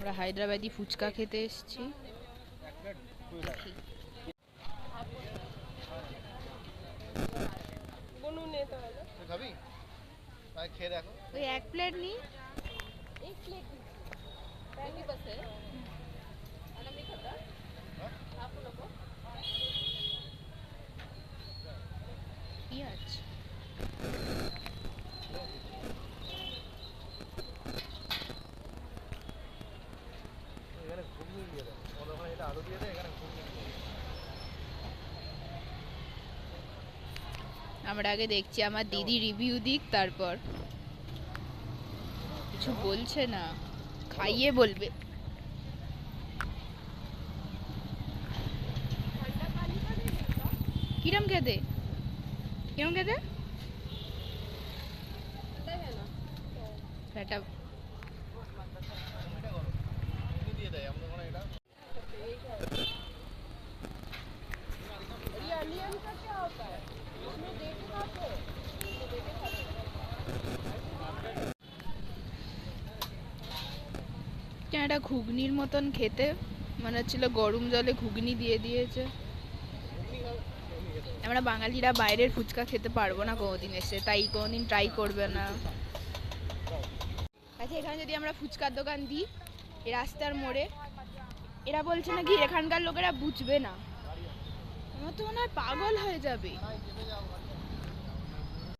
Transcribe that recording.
আমরা হায়দ্রাবাদি ফুচকা খেতে এসেছি। ওই এক প্লেট নি কি আছে আমরা আগে দেখছি আমার দিদি রিভিউ দিক, তারপর কিছু বলছে না, খাইয়ে বলবে। কিরম খেতে কিরম খেতে এটা এটা ঘুগনির মতন খেতে মনে হচ্ছিল, গরম জলে ঘুগনি দিয়ে দিয়েছে। আমরা বাঙালিরা বাইরের ফুচকা খেতে পারবো না কোনোদিন এসে, তাই কোনোদিন ট্রাই করবে না। আচ্ছা, এখানে যদি আমরা ফুচকার দোকান দিই এই রাস্তার মোড়ে, এরা বলছে নাকি এখানকার লোকেরা বুঝবে না, আমার তো মনে হয় পাগল হয়ে যাবে।